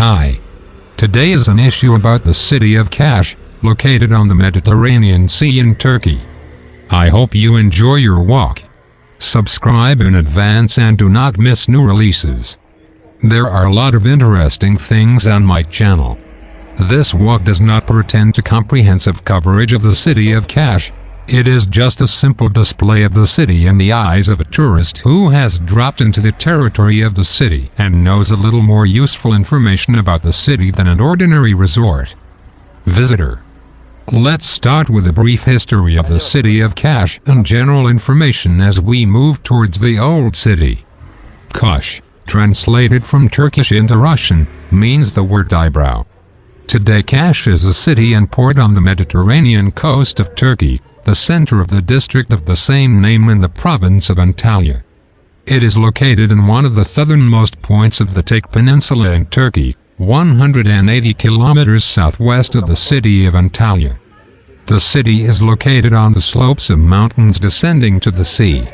Hi. Today is an issue about the city of Kaş, located on the Mediterranean Sea in Turkey. I hope you enjoy your walk. Subscribe in advance and do not miss new releases. There are a lot of interesting things on my channel. This walk does not pretend to comprehensive coverage of the city of Kaş. It is just a simple display of the city in the eyes of a tourist who has dropped into the territory of the city and knows a little more useful information about the city than an ordinary resort visitor. Let's start with a brief history of the city of Kaş and general information as we move towards the old city. Kaş, translated from Turkish into Russian, means the word eyebrow. Today Kaş is a city and port on the Mediterranean coast of Turkey, the center of the district of the same name in the province of Antalya. It is located in one of the southernmost points of the Take Peninsula in Turkey, 180 kilometers southwest of the city of Antalya. The city is located on the slopes of mountains descending to the sea.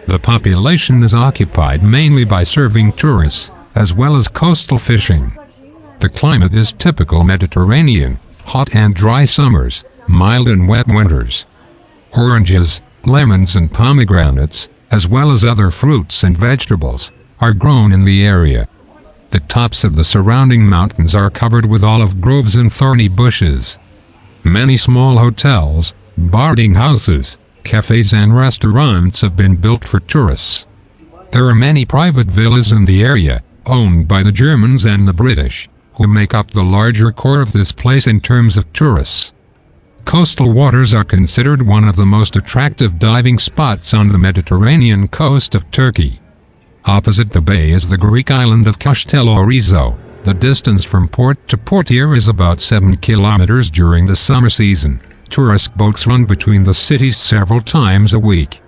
The population is occupied mainly by serving tourists, as well as coastal fishing. The climate is typical Mediterranean, hot and dry summers, mild and wet winters. Oranges, lemons and pomegranates, as well as other fruits and vegetables, are grown in the area. The tops of the surrounding mountains are covered with olive groves and thorny bushes. Many small hotels, boarding houses, cafes and restaurants have been built for tourists. There are many private villas in the area, owned by the Germans and the British, who make up the larger core of this place in terms of tourists. Coastal waters are considered one of the most attractive diving spots on the Mediterranean coast of Turkey. Opposite the bay is the Greek island of Castellorizo. The distance from port to port here is about 7 kilometers during the summer season. Tourist boats run between the cities several times a week.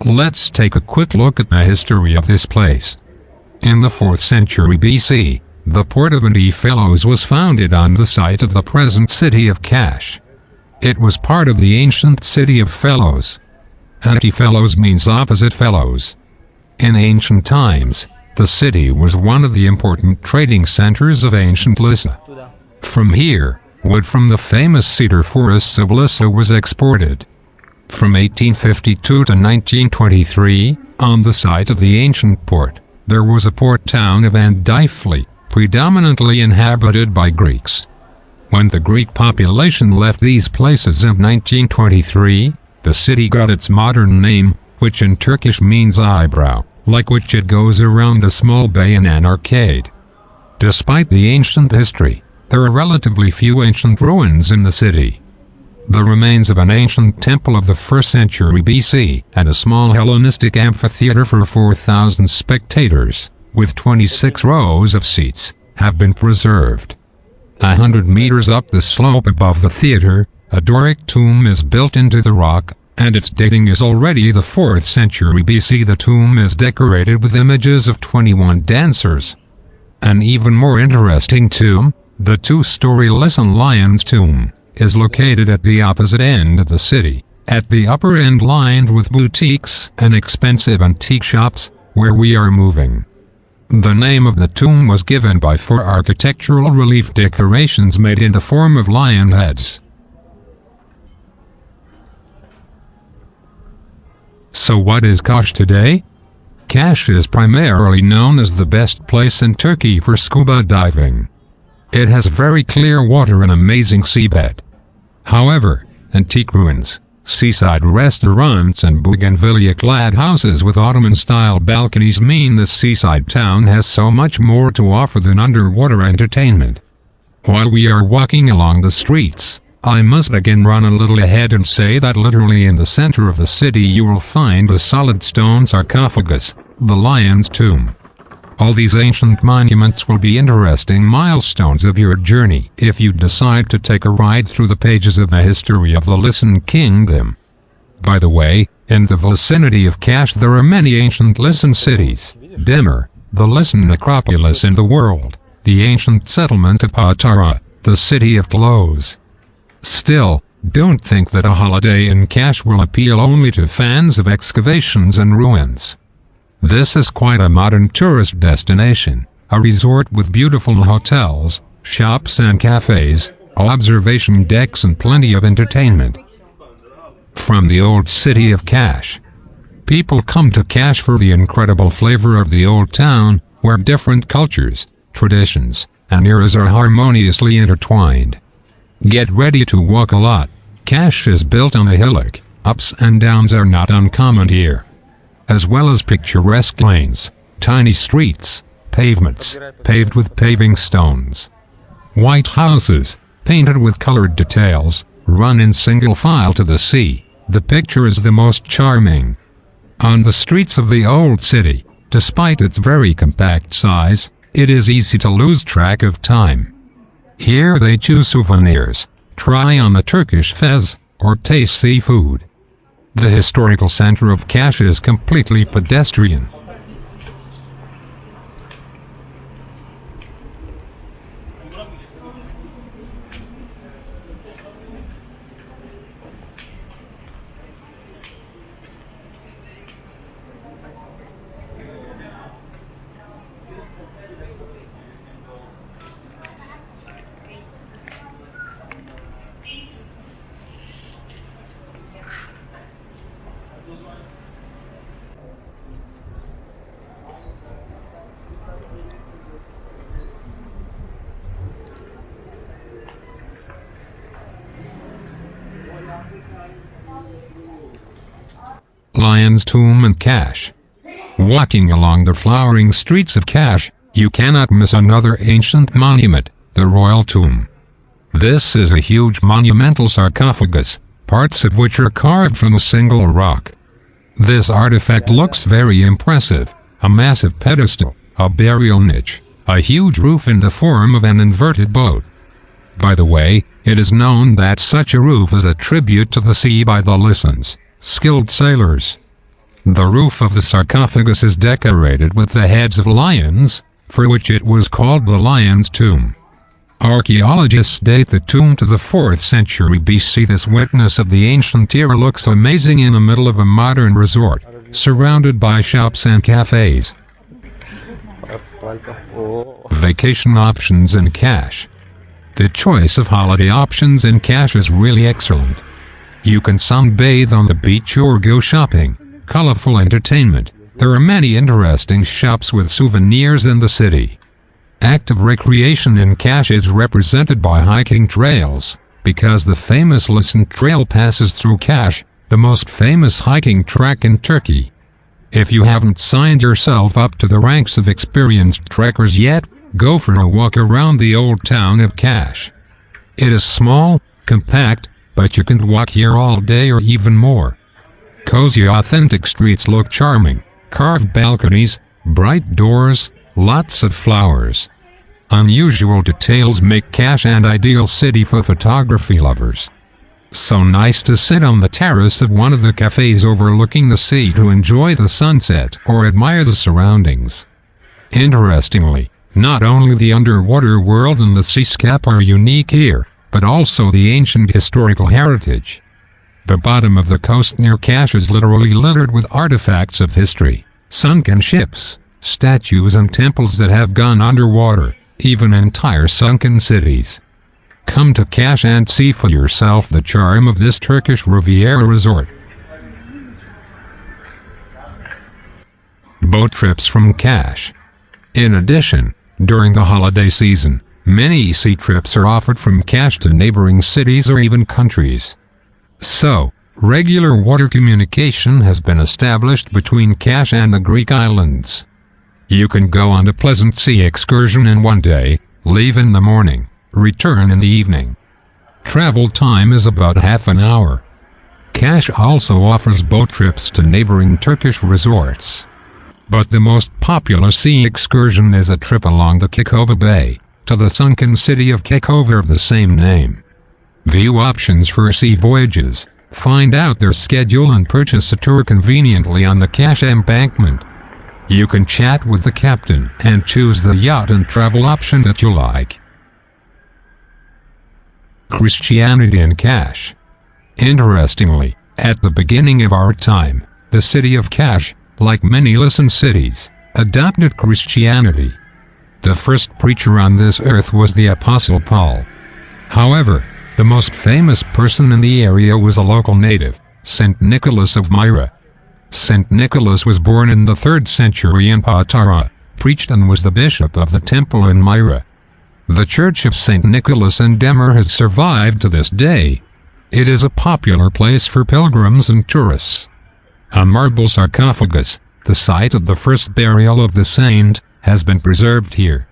Let's take a quick look at the history of this place. In the 4th century BC, the port of Antiphalos was founded on the site of the present city of Kaş. It was part of the ancient city of Phelos. Antiphalos means opposite Phelos. In ancient times, the city was one of the important trading centers of ancient Lycia. From here, wood from the famous cedar forests of Lycia was exported. From 1852 to 1923, on the site of the ancient port, there was a port town of Antiquity, predominantly inhabited by Greeks. When the Greek population left these places in 1923, the city got its modern name, which in Turkish means eyebrow, like which it goes around a small bay in an arcade. Despite the ancient history, there are relatively few ancient ruins in the city. The remains of an ancient temple of the 1st century BC and a small Hellenistic amphitheater for 4,000 spectators, with 26 rows of seats, have been preserved. 100 meters up the slope above the theater, a Doric tomb is built into the rock, and its dating is already the 4th century BC. The tomb is decorated with images of 21 dancers. An even more interesting tomb, the 2-story Lycian lion's tomb, is located at the opposite end of the city, at the upper end lined with boutiques and expensive antique shops, where we are moving. The name of the tomb was given by 4 architectural relief decorations made in the form of lion heads. So what is Kaş today? Kaş is primarily known as the best place in Turkey for scuba diving. It has very clear water and amazing seabed. However, antique ruins, seaside restaurants and bougainvillea-clad houses with Ottoman-style balconies mean this seaside town has so much more to offer than underwater entertainment. While we are walking along the streets, I must again run a little ahead and say that literally in the center of the city you will find a solid stone sarcophagus, the lion's tomb. All these ancient monuments will be interesting milestones of your journey if you decide to take a ride through the pages of the history of the Lycian kingdom. By the way, in the vicinity of Kaş there are many ancient Lycian cities. Demir, the Lycian necropolis in the world, the ancient settlement of Patara, the city of clothes. Still, don't think that a holiday in Kaş will appeal only to fans of excavations and ruins. This is quite a modern tourist destination, a resort with beautiful hotels, shops and cafes, observation decks and plenty of entertainment. From the old city of Cash. People come to Cash for the incredible flavor of the old town, where different cultures, traditions, and eras are harmoniously intertwined. Get ready to walk a lot. Cash is built on a hillock. Ups and downs are not uncommon here. As well as picturesque lanes, tiny streets, pavements, paved with paving stones. White houses, painted with colored details, run in single file to the sea. The picture is the most charming. On the streets of the old city, despite its very compact size, it is easy to lose track of time. Here they choose souvenirs, try on a Turkish fez, or taste seafood. The historical center of Cash is completely pedestrian. Lion's Tomb in Cash. Walking along the flowering streets of Cash, you cannot miss another ancient monument, the Royal Tomb. This is a huge monumental sarcophagus, parts of which are carved from a single rock. This artifact looks very impressive, a massive pedestal, a burial niche, a huge roof in the form of an inverted boat. By the way, it is known that such a roof is a tribute to the sea by the Lycians, skilled sailors. The roof of the sarcophagus is decorated with the heads of lions, for which it was called the Lion's Tomb. Archaeologists date the tomb to the 4th century BC. This witness of the ancient era looks amazing in the middle of a modern resort, surrounded by shops and cafes. Vacation options in Cash. The choice of holiday options in Cash is really excellent. You can sunbathe on the beach or go shopping. Colorful entertainment. There are many interesting shops with souvenirs in the city. Active recreation in Cash is represented by hiking trails, because the famous Lycia Trail passes through Cash, the most famous hiking track in Turkey. If you haven't signed yourself up to the ranks of experienced trekkers yet, go for a walk around the old town of Cash. It is small, compact, but you can walk here all day or even more. Cozy authentic streets look charming, carved balconies, bright doors, lots of flowers. Unusual details make Cash an ideal city for photography lovers. So nice to sit on the terrace of one of the cafes overlooking the sea to enjoy the sunset or admire the surroundings. Interestingly, not only the underwater world and the seascape are unique here, but also the ancient historical heritage. The bottom of the coast near Cash is literally littered with artifacts of history, sunken ships, statues and temples that have gone underwater, even entire sunken cities. Come to Cash and see for yourself the charm of this Turkish Riviera resort. Boat trips from Cash. In addition, during the holiday season, many sea trips are offered from Cash to neighboring cities or even countries. So, regular water communication has been established between Cash and the Greek islands. You can go on a pleasant sea excursion in one day, leave in the morning, return in the evening. Travel time is about half an hour. Cash also offers boat trips to neighboring Turkish resorts. But the most popular sea excursion is a trip along the Kekova Bay, to the sunken city of Kekova of the same name. View options for sea voyages, find out their schedule and purchase a tour conveniently on the Cash embankment. You can chat with the captain and choose the yacht and travel option that you like. Christianity in Cash. Interestingly, at the beginning of our time, the city of Cash, like many Lycian cities, adopted Christianity. The first preacher on this earth was the Apostle Paul. However, the most famous person in the area was a local native, St. Nicholas of Myra. St. Nicholas was born in the 3rd century in Patara, preached and was the bishop of the temple in Myra. The church of St. Nicholas in Demer has survived to this day. It is a popular place for pilgrims and tourists. A marble sarcophagus, the site of the first burial of the saint, has been preserved here.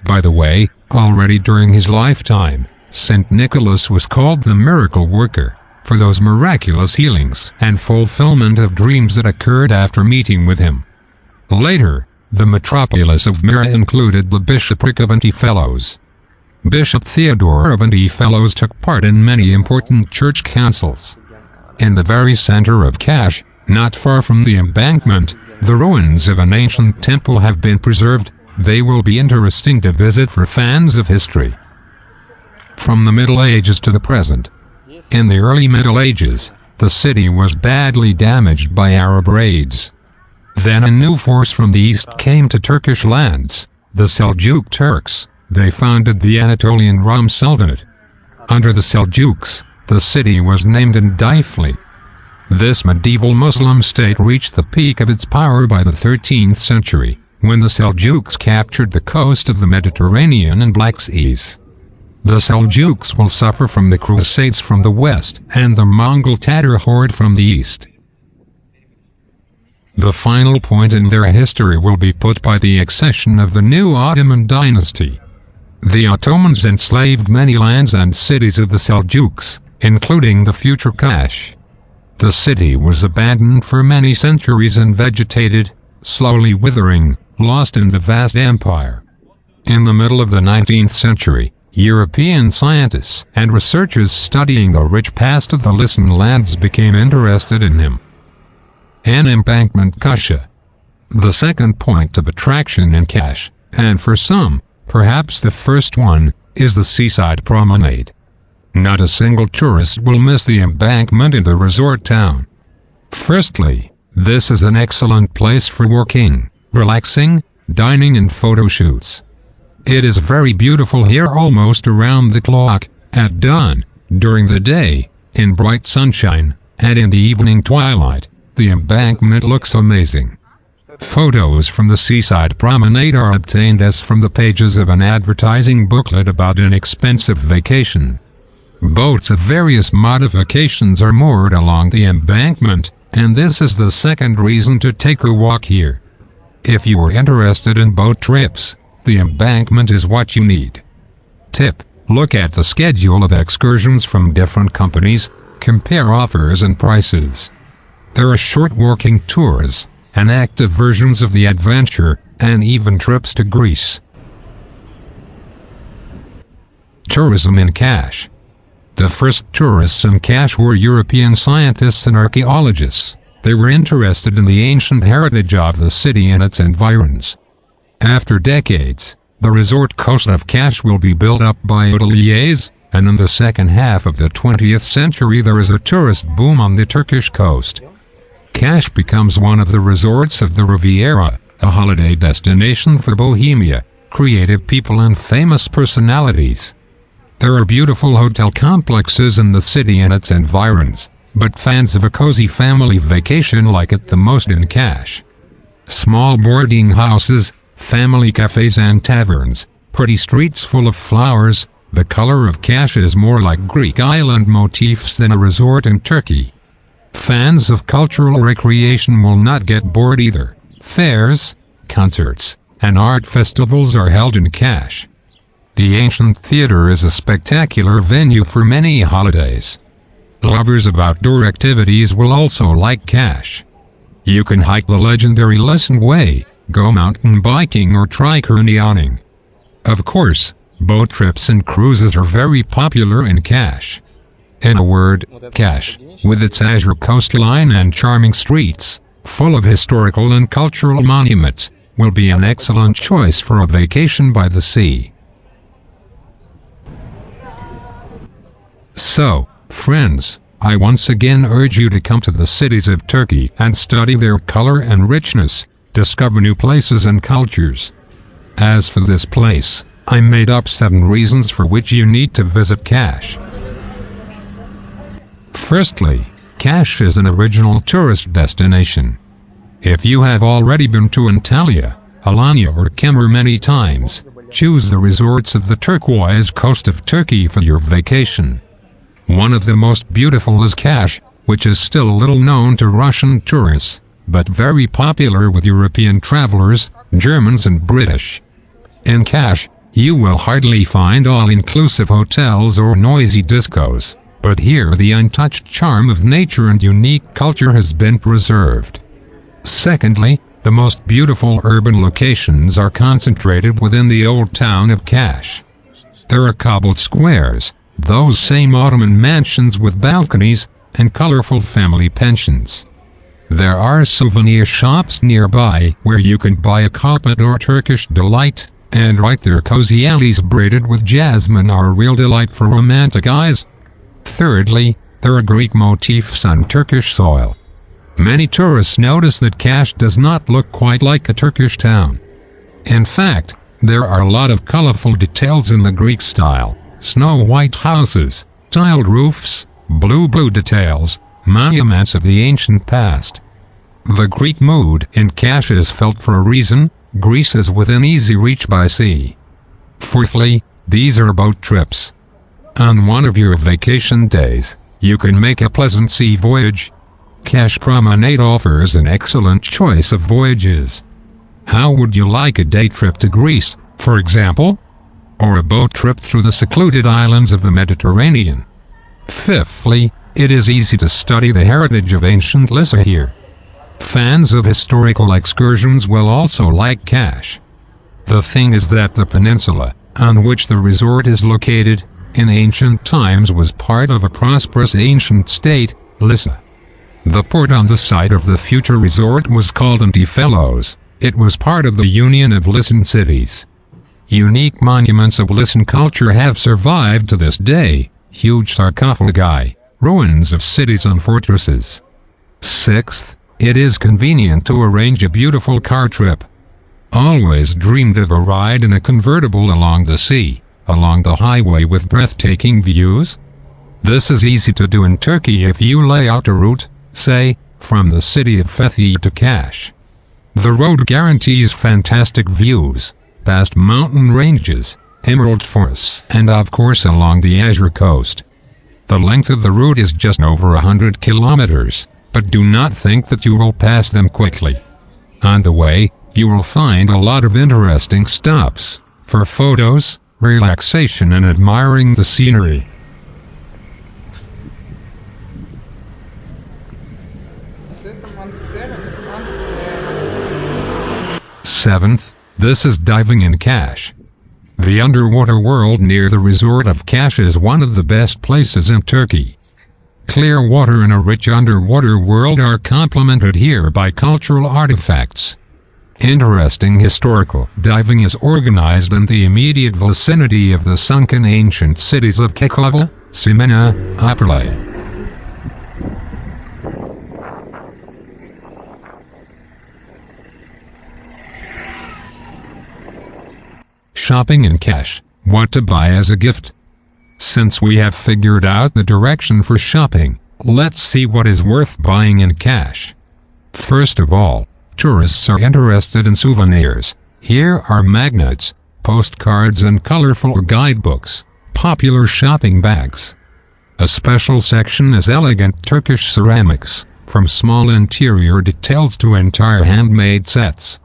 By the way, already during his lifetime, St. Nicholas was called the miracle worker, for those miraculous healings and fulfillment of dreams that occurred after meeting with him. Later, the metropolis of Myra included the bishopric of Antiphalos. Bishop Theodore of Antiphalos took part in many important church councils. In the very center of Kash, not far from the embankment, the ruins of an ancient temple have been preserved. They will be interesting to visit for fans of history. From the Middle Ages to the present. In the early Middle Ages, the city was badly damaged by Arab raids. Then a new force from the east came to Turkish lands, the Seljuk Turks. They founded the Anatolian Rum Sultanate. Under the Seljuks, the city was named Endifli. This medieval Muslim state reached the peak of its power by the 13th century, when the Seljuks captured the coast of the Mediterranean and Black Seas. The Seljuks will suffer from the Crusades from the west and the Mongol Tatar horde from the east. The final point in their history will be put by the accession of the new Ottoman dynasty. The Ottomans enslaved many lands and cities of the Seljuks, including the future Kash. The city was abandoned for many centuries and vegetated, slowly withering, lost in the vast empire. In the middle of the 19th century, European scientists and researchers studying the rich past of the Lycian lands became interested in him. An embankment Kasha. The second point of attraction in Kash, and for some, perhaps the first one, is the seaside promenade. Not a single tourist will miss the embankment in the resort town. Firstly, this is an excellent place for working, relaxing, dining and photo shoots. It is very beautiful here almost around the clock, at dawn, during the day, in bright sunshine, and in the evening twilight. The embankment looks amazing. Photos from the seaside promenade are obtained as from the pages of an advertising booklet about an expensive vacation. Boats of various modifications are moored along the embankment, and this is the second reason to take a walk here. If you are interested in boat trips, the embankment is what you need. Tip: look at the schedule of excursions from different companies, compare offers and prices. There are short walking tours, and active versions of the adventure, and even trips to Greece. Tourism in Kash. The first tourists in Kash were European scientists and archaeologists. They were interested in the ancient heritage of the city and its environs. After decades, the resort coast of Kash will be built up by hoteliers, and in the second half of the 20th century there is a tourist boom on the Turkish coast. Kash becomes one of the resorts of the Riviera, a holiday destination for Bohemia, creative people and famous personalities. There are beautiful hotel complexes in the city and its environs, but fans of a cozy family vacation like it the most in Kash. Small boarding houses, family cafes and taverns, pretty streets full of flowers. The color of Kash is more like Greek island motifs than a resort in Turkey. Fans of cultural recreation will not get bored either. Fairs, concerts, and art festivals are held in Kash. The ancient theater is a spectacular venue for many holidays. Lovers of outdoor activities will also like Kash. You can hike the legendary Lycian Way, go mountain biking or try canyoning. Of course, boat trips and cruises are very popular in Kash. In a word, Kash, with its azure coastline and charming streets, full of historical and cultural monuments, will be an excellent choice for a vacation by the sea. So, friends, I once again urge you to come to the cities of Turkey and study their color and richness, discover new places and cultures. As for this place, I made up 7 reasons for which you need to visit Kash. Firstly, Kash is an original tourist destination. If you have already been to Antalya, Alanya or Kemer many times, choose the resorts of the turquoise coast of Turkey for your vacation. One of the most beautiful is Kash, which is still little known to Russian tourists, but very popular with European travelers, Germans and British. In Kash, you will hardly find all-inclusive hotels or noisy discos, but here the untouched charm of nature and unique culture has been preserved. Secondly, the most beautiful urban locations are concentrated within the old town of Kash. There are cobbled squares, those same Ottoman mansions with balconies, and colorful family pensions. There are souvenir shops nearby where you can buy a carpet or Turkish delight, and right there cozy alleys braided with jasmine are a real delight for romantic eyes. Thirdly, there are Greek motifs on Turkish soil. Many tourists notice that Kash does not look quite like a Turkish town. In fact, there are a lot of colorful details in the Greek style: snow-white houses, tiled roofs, blue details, monuments of the ancient past. The Greek mood in Kash is felt for a reason. Greece is within easy reach by sea. Fourthly, these are boat trips. On one of your vacation days, you can make a pleasant sea voyage. Kash Promenade offers an excellent choice of voyages. How would you like a day trip to Greece, for example? Or a boat trip through the secluded islands of the Mediterranean? Fifthly, it is easy to study the heritage of ancient Lycia here. Fans of historical excursions will also like Kash. The thing is that the peninsula, on which the resort is located, in ancient times was part of a prosperous ancient state, Lycia. The port on the site of the future resort was called Antifelos. It was part of the Union of Lycian cities. Unique monuments of Lycian culture have survived to this day: huge sarcophagi, ruins of cities and fortresses. Sixth, it is convenient to arrange a beautiful car trip. Always dreamed of a ride in a convertible along the sea, along the highway with breathtaking views? This is easy to do in Turkey if you lay out a route, say, from the city of Fethi to Kash. The road guarantees fantastic views, past mountain ranges, emerald forests, and of course along the Azure coast. The length of the route is just over 100 kilometers, but do not think that you will pass them quickly. On the way, you will find a lot of interesting stops for photos, relaxation and admiring the scenery. Seventh, this is diving in Kash. The underwater world near the resort of Kash is one of the best places in Turkey. Clear water and a rich underwater world are complemented here by cultural artifacts. Interesting historical diving is organized in the immediate vicinity of the sunken ancient cities of Kekova, Simena, Apalai. Shopping in Kash, what to buy as a gift? Since we have figured out the direction for shopping, let's see what is worth buying in Kash. First of all, tourists are interested in souvenirs. Here are magnets, postcards and colorful guidebooks, popular shopping bags. A special section is elegant Turkish ceramics, from small interior details to entire handmade sets.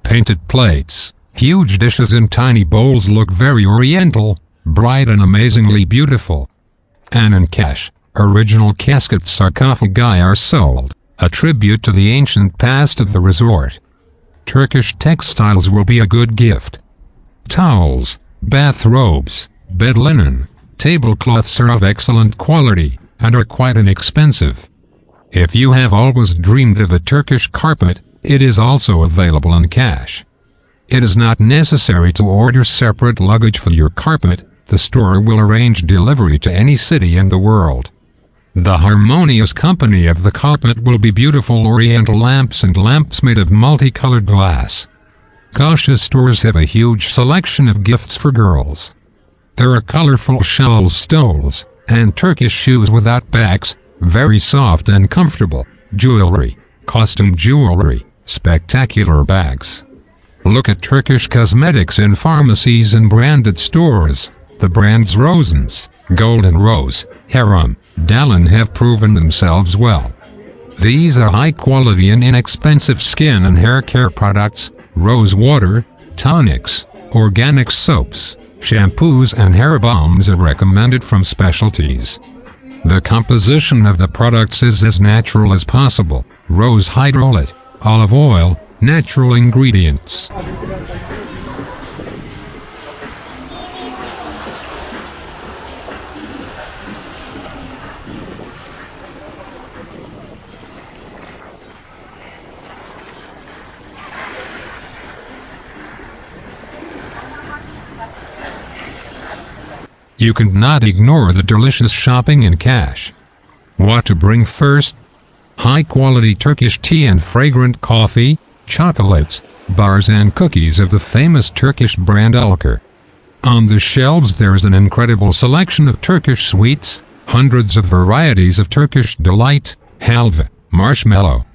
Painted plates, huge dishes and tiny bowls look very oriental, bright and amazingly beautiful. And in Kash, original casket sarcophagi are sold, a tribute to the ancient past of the resort. Turkish textiles will be a good gift. Towels, bathrobes, bed linen, tablecloths are of excellent quality, and are quite inexpensive. If you have always dreamed of a Turkish carpet, it is also available in Kash. It is not necessary to order separate luggage for your carpet. The store will arrange delivery to any city in the world. The harmonious company of the carpet will be beautiful oriental lamps and lamps made of multicolored glass. Kash's stores have a huge selection of gifts for girls. There are colorful shawl stoles, and Turkish shoes without backs, very soft and comfortable, jewelry, costume jewelry, spectacular bags. Look at Turkish cosmetics in pharmacies and branded stores. The brands Rosens, Golden Rose, Harem, Dallin have proven themselves well. These are high-quality and inexpensive skin and hair care products, rose water, tonics, organic soaps, shampoos and hair balms are recommended from specialties. The composition of the products is as natural as possible. Rose hydrolate, olive oil, natural ingredients. You cannot ignore the delicious shopping in Kaş. What to bring first? High-quality Turkish tea and fragrant coffee, chocolates, bars and cookies of the famous Turkish brand Ulker. On the shelves there is an incredible selection of Turkish sweets, hundreds of varieties of Turkish delight, halva, marshmallow.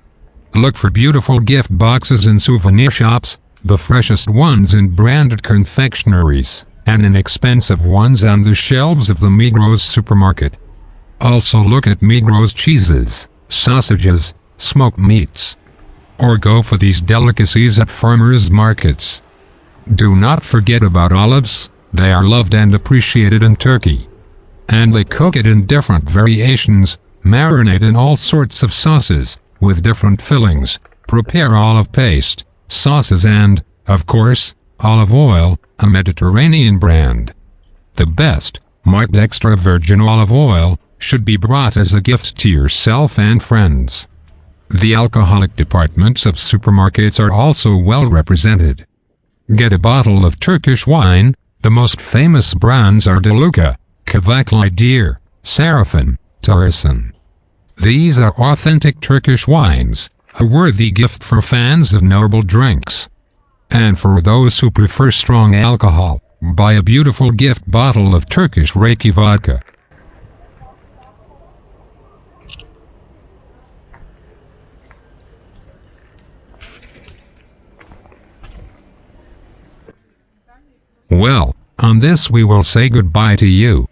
Look for beautiful gift boxes in souvenir shops, the freshest ones in branded confectionaries, and inexpensive ones on the shelves of the Migros supermarket. Also look at Migros cheeses, sausages, smoked meats. Or go for these delicacies at farmers' markets. Do not forget about olives, they are loved and appreciated in Turkey. And they cook it in different variations, marinate in all sorts of sauces, with different fillings, prepare olive paste, sauces and, of course, olive oil, a Mediterranean brand. The best, marked extra virgin olive oil, should be brought as a gift to yourself and friends. The alcoholic departments of supermarkets are also well represented. Get a bottle of Turkish wine. The most famous brands are Deluca, Kavakli Deer, Sarafin, Tarasin. These are authentic Turkish wines, a worthy gift for fans of noble drinks. And for those who prefer strong alcohol, buy a beautiful gift bottle of Turkish Reiki vodka. Well, on this we will say goodbye to you.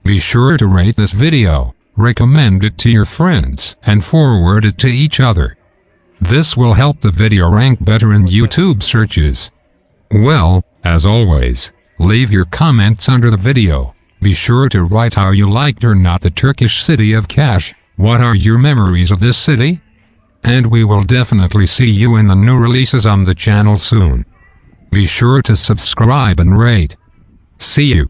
Be sure to rate this video, recommend it to your friends, and forward it to each other. This will help the video rank better in YouTube searches. Well, as always, leave your comments under the video. Be sure to write how you liked or not the Turkish city of Kaş. What are your memories of this city? And we will definitely see you in the new releases on the channel soon. Be sure to subscribe and rate. See you.